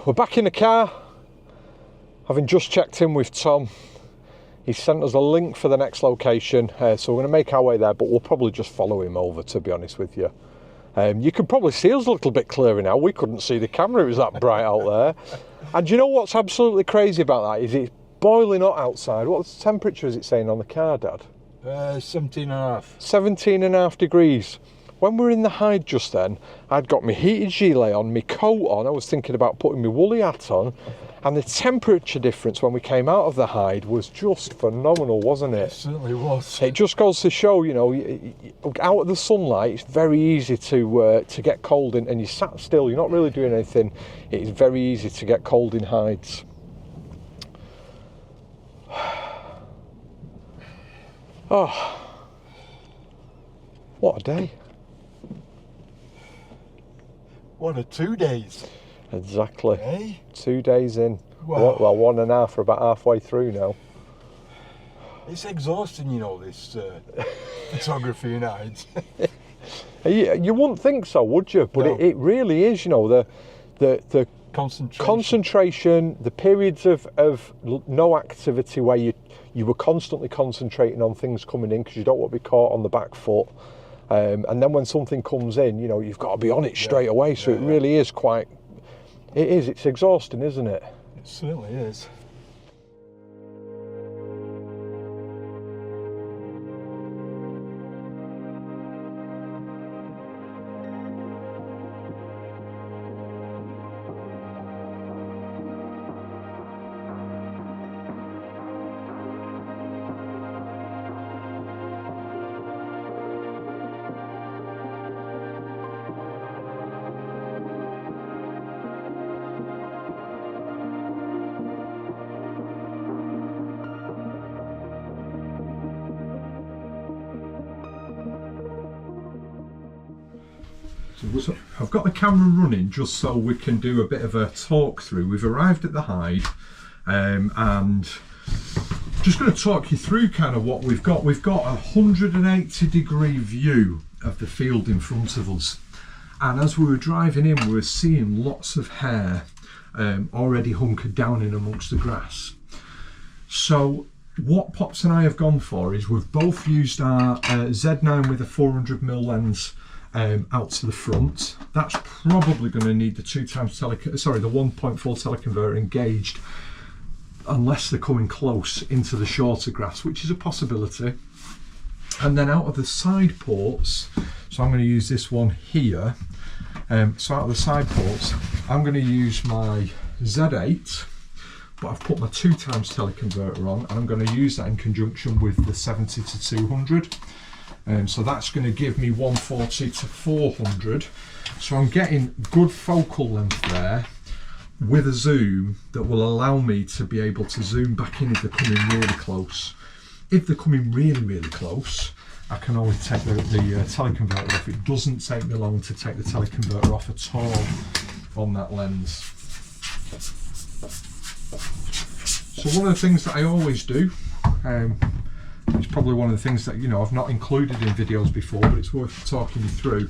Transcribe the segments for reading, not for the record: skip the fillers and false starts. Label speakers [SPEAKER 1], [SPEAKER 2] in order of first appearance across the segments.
[SPEAKER 1] We're back in the car, having just checked in with Tom. He sent us a link for the next location, so we're going to make our way there, but we'll probably just follow him over, to be honest with you. You can probably see us a little bit clearer now. We couldn't see the camera, it was that bright out there. And do you know what's absolutely crazy about that is it's boiling hot outside. What temperature is it saying on the car, Dad?
[SPEAKER 2] 17.5.
[SPEAKER 1] 17.5 degrees. When we were in the hide just then, I'd got my heated gilet on, my coat on, I was thinking about putting my woolly hat on, and the temperature difference when we came out of the hide was just phenomenal, wasn't it?
[SPEAKER 2] It certainly was.
[SPEAKER 1] It just goes to show, you know, out of the sunlight, it's very easy to get cold, and you sat still, you're not really doing anything. It's very easy to get cold in hides. Oh, what a day.
[SPEAKER 2] What a 2 days.
[SPEAKER 1] Exactly.
[SPEAKER 2] Eh?
[SPEAKER 1] 2 days in.
[SPEAKER 2] Wow.
[SPEAKER 1] Well, 1.5, we're about halfway through now.
[SPEAKER 2] It's exhausting, you know, this photography in hides.
[SPEAKER 1] You wouldn't think so, would you? But
[SPEAKER 2] No.
[SPEAKER 1] it really is, you know, the concentration, the periods of no activity where you were constantly concentrating on things coming in because you don't want to be caught on the back foot. And then when something comes in, you know, you've got to be on it straight away. So it really is it's exhausting, isn't it?
[SPEAKER 2] It certainly is.
[SPEAKER 1] So I've got the camera running just so we can do a bit of a talk through. We've arrived at the hide, and just going to talk you through kind of what we've got. We've got a 180-degree view of the field in front of us, and as we were driving in, we were seeing lots of hare already hunkered down in amongst the grass. So what Pops and I have gone for is we've both used our Z9 with a 400mm lens out to the front. That's probably going to need the 1.4 teleconverter engaged unless they're coming close into the shorter grass, which is a possibility. And then out of the side ports, so I'm going to use this one here. So out of the side ports, I'm going to use my Z8, but I've put my 2x teleconverter on, and I'm going to use that in conjunction with the 70 to 200. So that's going to give me 140 to 400. So I'm getting good focal length there with a zoom that will allow me to be able to zoom back in if they're coming really close. If they're coming really, really close, I can always take the teleconverter off. It doesn't take me long to take the teleconverter off at all on that lens. So one of the things that I always do, it's probably one of the things that, you know, I've not included in videos before, but it's worth talking you through.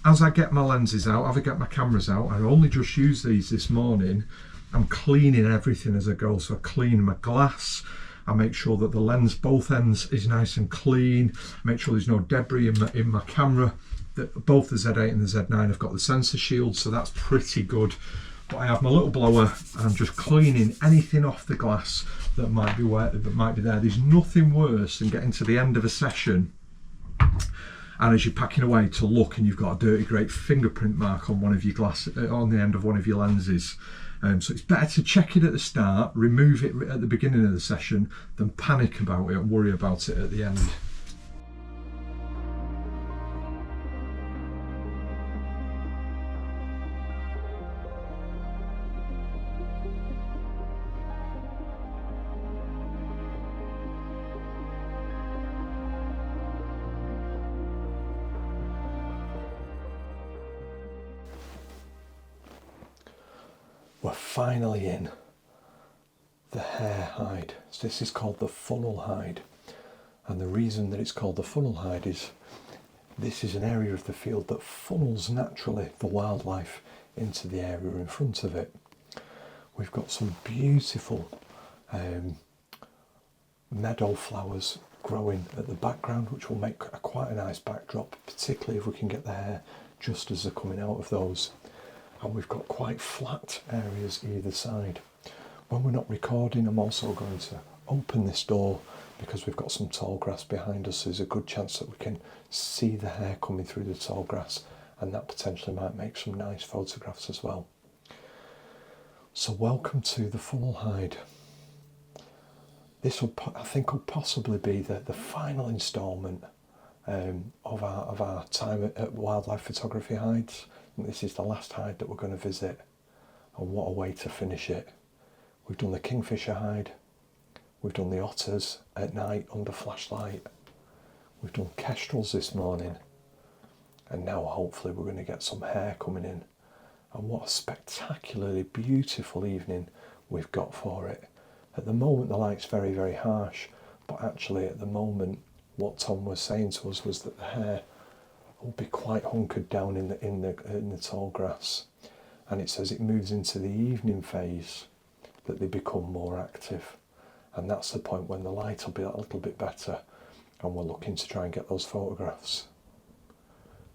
[SPEAKER 1] As I get my lenses out, as I get my cameras out, I only just used these this morning, I'm cleaning everything as I go. So I clean my glass, I make sure that the lens, both ends, is nice and clean, make sure there's no debris in my camera. That both the Z8 and the Z9 have got the sensor shield, so that's pretty good. But I have my little blower and I'm just cleaning anything off the glass that might be there. There's nothing worse than getting to the end of a session, and as you're packing away to look and you've got a dirty great fingerprint mark on one of your on the end of one of your lenses. So it's better to check it at the start, remove it at the beginning of the session, than panic about it and worry about it at the end. We're finally in the hare hide. So this is called the funnel hide, and the reason that it's called the funnel hide is this is an area of the field that funnels naturally the wildlife into the area in front of it. we've got some beautiful meadow flowers growing at the background, which will make quite a nice backdrop, particularly if we can get the hare just as they're coming out of those. And we've got quite flat areas either side. When we're not recording, I'm also going to open this door because we've got some tall grass behind us. So there's a good chance that we can see the hare coming through the tall grass, and that potentially might make some nice photographs as well. So welcome to the full hide. This will, I think, will possibly be the final instalment of our time at Wildlife Photography Hides. And this is the last hide that we're going to visit, and what a way to finish it. We've done the kingfisher hide, we've done the otters at night under flashlight, we've done kestrels this morning, and now hopefully we're going to get some hare coming in. And what a spectacularly beautiful evening we've got for it. At the moment the light's very, very harsh, but actually at the moment what Tom was saying to us was that the hare will be quite hunkered down in the tall grass, and it's as it moves into the evening phase that they become more active, and that's the point when the light will be a little bit better, and we're looking to try and get those photographs.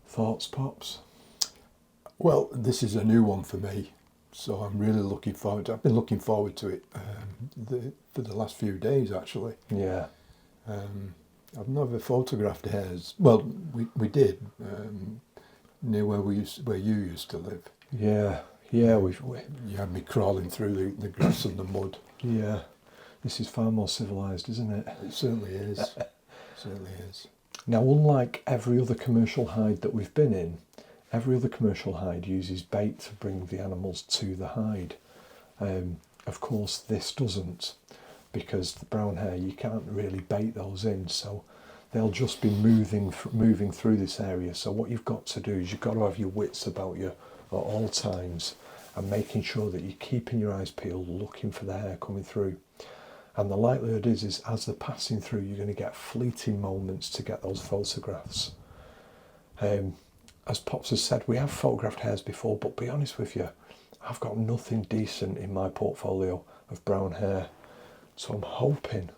[SPEAKER 1] Thoughts, Pops?
[SPEAKER 2] Well, this is a new one for me, so I'm really looking forward to it. I've been looking forward to it for the last few days, actually.
[SPEAKER 1] Yeah.
[SPEAKER 2] I've never photographed hares. Well, we did near where you used to live.
[SPEAKER 1] Yeah,
[SPEAKER 2] you had me crawling through the grass and the mud.
[SPEAKER 1] Yeah, this is far more civilised, isn't it?
[SPEAKER 2] It certainly is. Certainly is.
[SPEAKER 1] Now, unlike every other commercial hide that we've been in, every other commercial hide uses bait to bring the animals to the hide. Of course, this doesn't, because the brown hare, you can't really bait those in, so they'll just be moving through this area. So what you've got to do is you've got to have your wits about you at all times, and making sure that you're keeping your eyes peeled, looking for the hare coming through. And the likelihood is as they're passing through, you're going to get fleeting moments to get those photographs. As Pops has said, we have photographed hares before, but be honest with you, I've got nothing decent in my portfolio of brown hare. So I'm hoping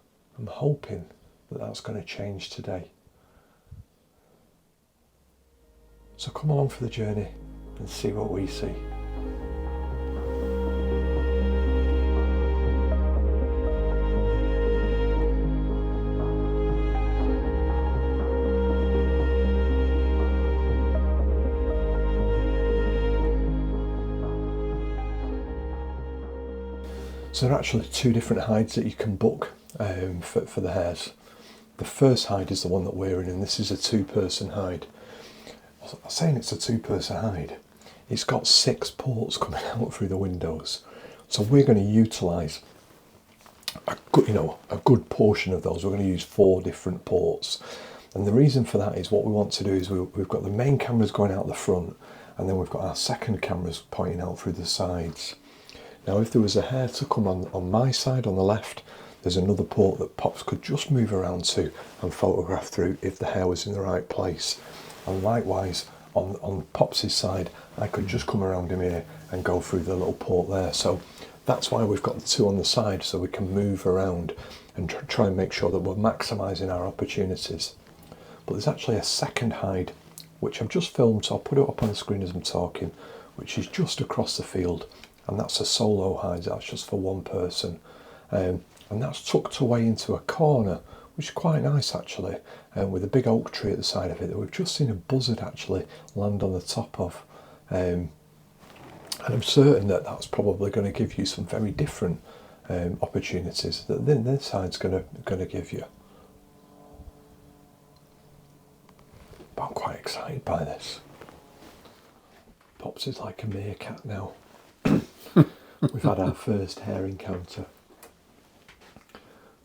[SPEAKER 1] that that's going to change today. So come along for the journey and see what we see. So there are actually two different hides that you can book for the hares. The first hide is the one that we're in, and this is a two-person hide. I'm saying it's a two-person hide. It's got 6 ports coming out through the windows. So we're going to utilise a good portion of those. We're going to use 4 different ports. And the reason for that is what we want to do is we've got the main cameras going out the front, and then we've got our second cameras pointing out through the sides. Now, if there was a hare to come on my side, on the left, there's another port that Pops could just move around to and photograph through if the hare was in the right place. And likewise, on Pops' side, I could just come around him here and go through the little port there. So that's why we've got the 2 on the side, so we can move around and try and make sure that we're maximising our opportunities. But there's actually a second hide, which I've just filmed, so I'll put it up on the screen as I'm talking, which is just across the field. And that's a solo hide, that's just for one person. And that's tucked away into a corner, which is quite nice actually, with a big oak tree at the side of it that we've just seen a buzzard actually land on the top of. And I'm certain that that's probably going to give you some very different opportunities that then this side's going to give you. But I'm quite excited by this. Pops is like a meerkat now. We've had our first hare encounter.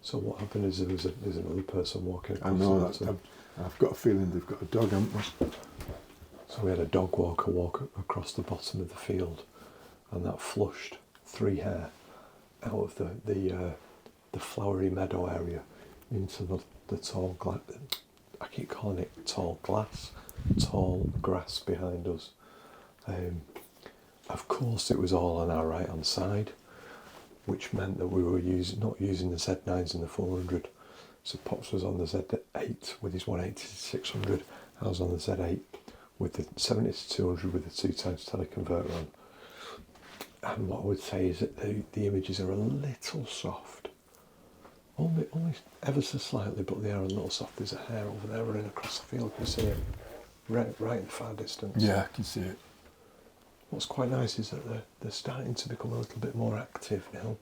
[SPEAKER 1] So what happened is there's another person walking across.
[SPEAKER 2] I know that. I've got a feeling they've got a dog, haven't they?
[SPEAKER 1] So we had a dog walker walk across the bottom of the field, and that flushed 3 hare out of the flowery meadow area into the tall glass. I keep calling it tall grass behind us. Of course it was all on our right hand side,
[SPEAKER 2] which meant that we were not using the Z9s and the 400. So Pops was on the Z8 with his 180 to 600. I was on the Z8 with the 70 to 200 with the 2x teleconverter on. And what I would say is that the images are a little soft. Only ever so slightly, but they are a little soft. There's a hare over there running across the field. You see it right in the far distance.
[SPEAKER 1] Yeah, I can see it.
[SPEAKER 2] What's quite nice is that they're starting to become a little bit more active now.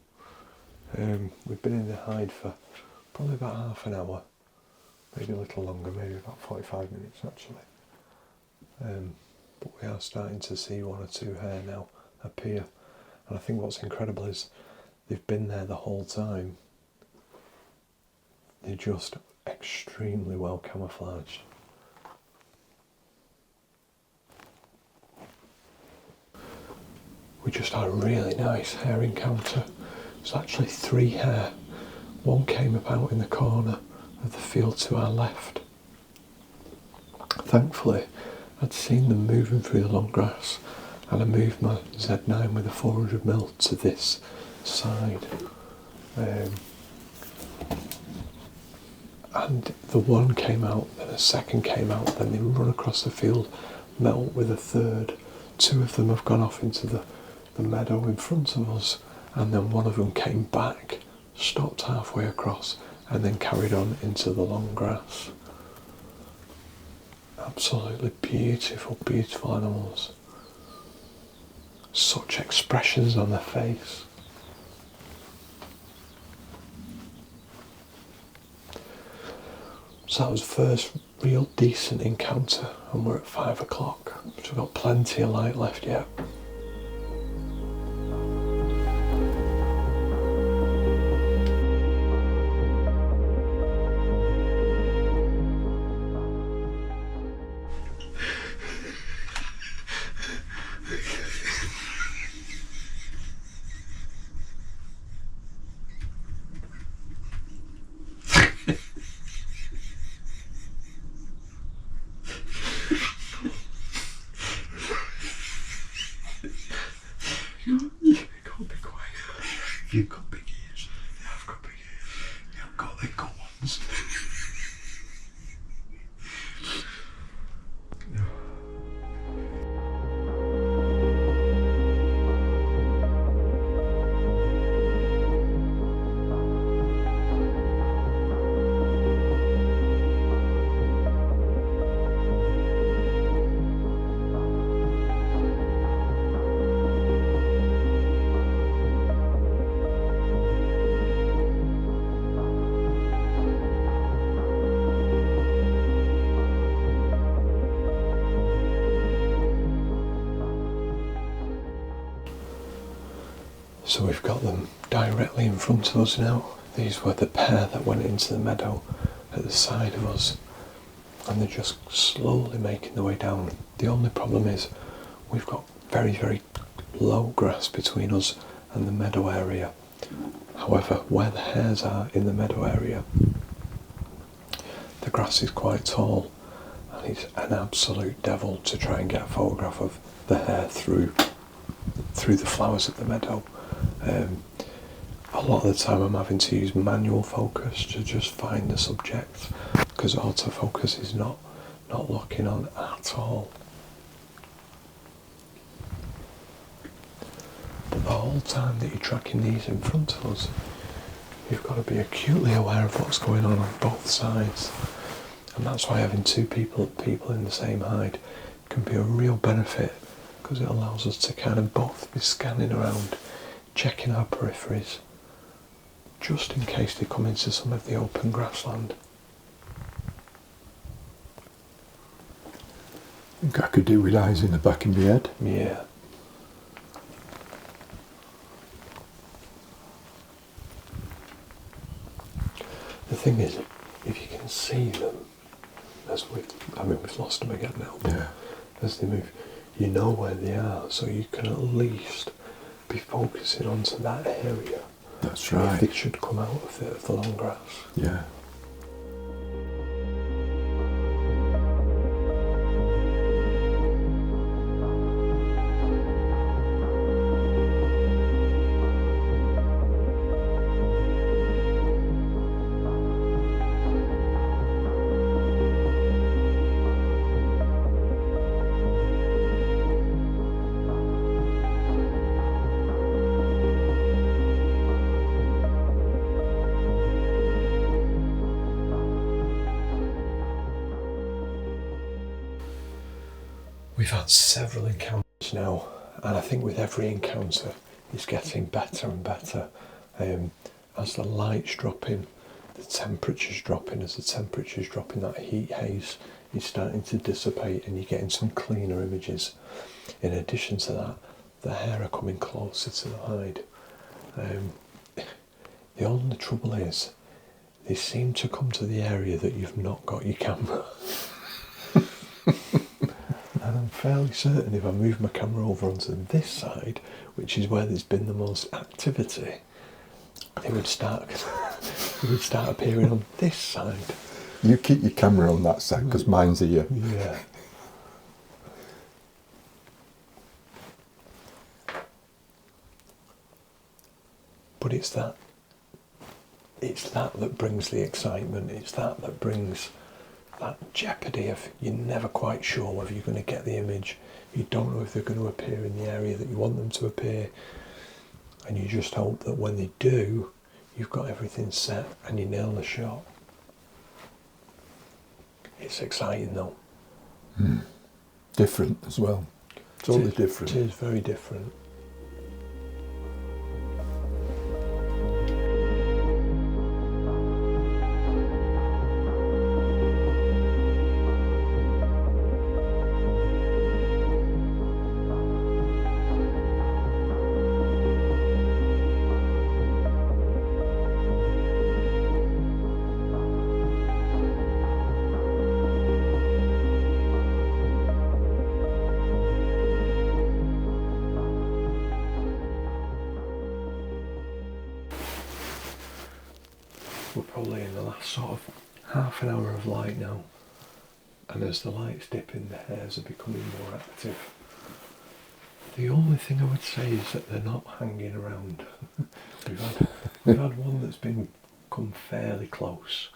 [SPEAKER 2] We've been in the hide for probably about half an hour, maybe a little longer, maybe about 45 minutes actually. But we are starting to see one or two hare now appear. And I think what's incredible is they've been there the whole time. They're just extremely well camouflaged. We just had a really nice hare encounter. There's actually 3 hare. One came about in the corner of the field to our left. Thankfully, I'd seen them moving through the long grass, and I moved my Z9 with a 400mm to this side. And the one came out, then a second came out, then they run across the field, met up with a third. 2 of them have gone off into the meadow in front of us, and then one of them came back, stopped halfway across, and then carried on into the long grass. Absolutely beautiful, beautiful animals. Such expressions on their face. So that was the first real decent encounter, and we're at 5 o'clock, so we've got plenty of light left yet.
[SPEAKER 1] You've got big ears. Yeah, I've got big ears. You've got the good ones.
[SPEAKER 2] So we've got them directly in front of us now. These were the pair that went into the meadow at the side of us, and they're just slowly making their way down. The only problem is we've got very, very low grass between us and the meadow area. However, where the hares are in the meadow area, the grass is quite tall, and it's an absolute devil to try and get a photograph of the hare through the flowers of the meadow. A lot of the time I'm having to use manual focus to just find the subject, because autofocus is not locking on at all. But the whole time that you're tracking these in front of us, you've got to be acutely aware of what's going on both sides. And that's why having two people in the same hide can be a real benefit, because it allows us to kind of both be scanning around, checking our peripheries, just in case they come into some of the open grassland.
[SPEAKER 1] I think I could do with eyes in the back of my head.
[SPEAKER 2] Yeah. The thing is, if you can see them, we've lost them again now, but
[SPEAKER 1] Yeah.
[SPEAKER 2] as they move, you know where they are, so you can at least be focusing onto that area.
[SPEAKER 1] That's
[SPEAKER 2] If
[SPEAKER 1] right.
[SPEAKER 2] they should come out of the long grass.
[SPEAKER 1] Yeah.
[SPEAKER 2] We've had several encounters now, and I think with every encounter it's getting better and better. As the light's dropping, the temperature's dropping. As the temperature's dropping, that heat haze is starting to dissipate and you're getting some cleaner images. In addition to that, the hare are coming closer to the hide. The only trouble is, they seem to come to the area that you've not got your camera. And I'm fairly certain if I move my camera over onto this side, which is where there's been the most activity, they would start appearing on this side.
[SPEAKER 3] You keep your camera on that side because mine's here.
[SPEAKER 2] Yeah. But it's that that brings the excitement. It's that brings that jeopardy of you're never quite sure whether you're going to get the image. You don't know if they're going to appear in the area that you want them to appear. And you just hope that when they do, you've got everything set and you nail the shot. It's exciting though.
[SPEAKER 3] Different as well. Totally different.
[SPEAKER 2] It is very different. We're probably in the last sort of half an hour of light now, and as the light's dipping, the hares are becoming more active. The only thing I would say is that they're not hanging around. we've had one that's come fairly close.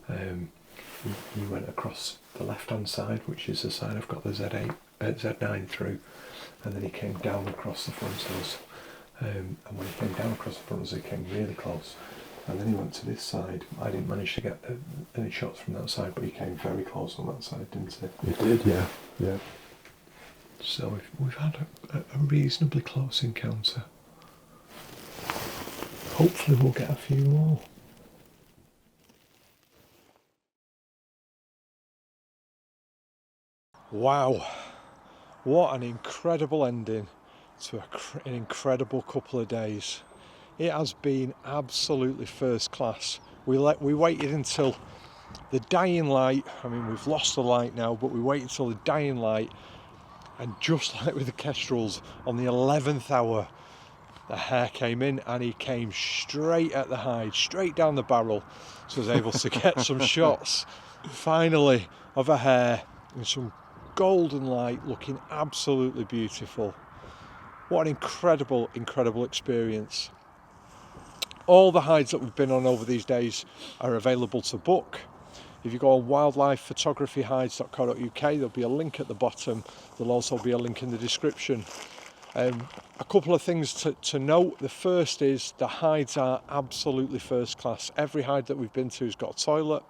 [SPEAKER 2] He went across the left-hand side, which is the side I've got the Z9 through, and then he came down across the front of us. And when he came down across the front of us, he came really close. And then he went to this side. I didn't manage to get any shots from that side, but he came very close on that side, didn't he?
[SPEAKER 3] He did, yeah. Yeah.
[SPEAKER 2] So we've had a reasonably close encounter. Hopefully we'll get a few more.
[SPEAKER 1] Wow, what an incredible ending to an incredible couple of days. It has been absolutely first class. We waited until the dying light. I mean, we've lost the light now, but we waited until the dying light, and just like with the kestrels, on the 11th hour, the hare came in and he came straight at the hide, straight down the barrel. So I was able to get some shots, finally, of a hare in some golden light, looking absolutely beautiful. What an incredible, incredible experience. All the hides that we've been on over these days are available to book. If you go on wildlifephotographyhides.co.uk, there'll be a link at the bottom. There'll also be a link in the description. A couple of things to note. The first is the hides are absolutely first class. Every hide that we've been to has got a toilet.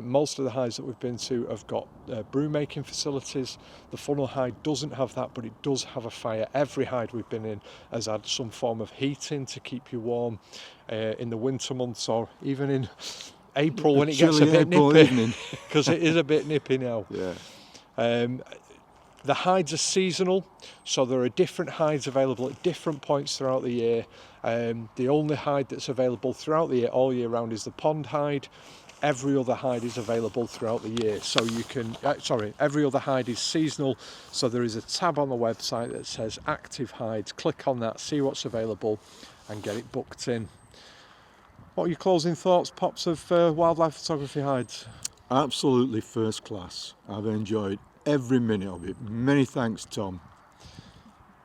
[SPEAKER 1] Most of the hides that we've been to have got brew making facilities. The funnel hide doesn't have that, but it does have a fire. Every hide we've been in has had some form of heating to keep you warm in the winter months, or even in April when it gets a bit nippy, because it is a bit nippy now.
[SPEAKER 3] Yeah.
[SPEAKER 1] The hides are seasonal, so there are different hides available at different points throughout the year. The only hide that's available throughout the year, all year round, is the pond hide. Every other hide is available throughout the year, so you can, every other hide is seasonal, so there is a tab on the website that says active hides. Click on that, see what's available and get it booked in. What are your closing thoughts, Pops, of wildlife photography hides?
[SPEAKER 3] Absolutely first class. I've enjoyed every minute of it. Many thanks, Tom.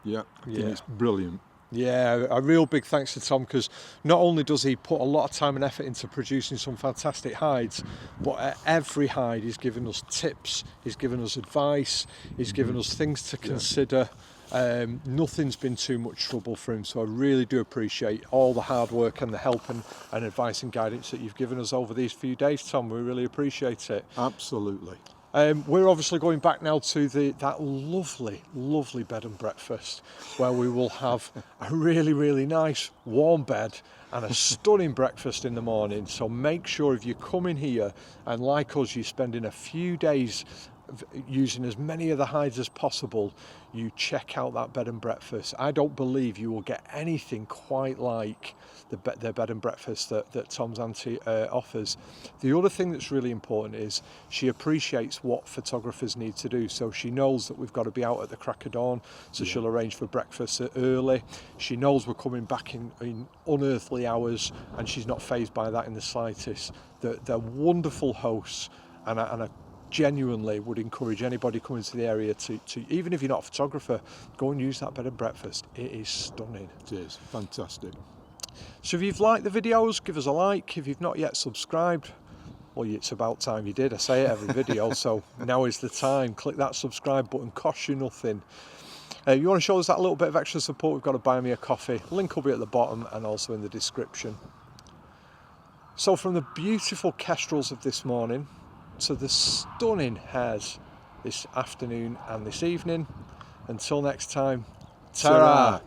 [SPEAKER 3] Yeah, I think it's brilliant.
[SPEAKER 1] Yeah, a real big thanks to Tom, because not only does he put a lot of time and effort into producing some fantastic hides, but at every hide he's given us tips, he's given us advice, he's given us things to consider. Nothing's been too much trouble for him, so I really do appreciate all the hard work and the help and advice and guidance that you've given us over these few days, Tom. We really appreciate it.
[SPEAKER 3] Absolutely.
[SPEAKER 2] We're obviously going back now to that lovely bed and breakfast, where we will have a really nice warm bed and a stunning breakfast in the morning. So make sure if you come in here, and like us, you're spending a few days using as many of the hides as possible, you check out that bed and breakfast. I don't believe you will get anything quite like the bed and breakfast that Tom's auntie offers. The other thing that's really important is she appreciates what photographers need to do. So she knows that we've got to be out at the crack of dawn, so she'll arrange for breakfast early. She knows we're coming back in unearthly hours, and she's not fazed by that in the slightest. They're wonderful hosts, and I genuinely would encourage anybody coming to the area to, even if you're not a photographer, go and use that bed and breakfast. It is stunning.
[SPEAKER 3] It is fantastic.
[SPEAKER 2] So if you've liked the videos, give us a like. If you've not yet subscribed, well, it's about time you did. I say it every video, so now is the time. Click that subscribe button, costs you nothing. If you want to show us that little bit of extra support, we've got to buy me a coffee. Link will be at the bottom and also in the description. So from the beautiful kestrels of this morning to the stunning hares this afternoon and this evening, until next time, ta-ra!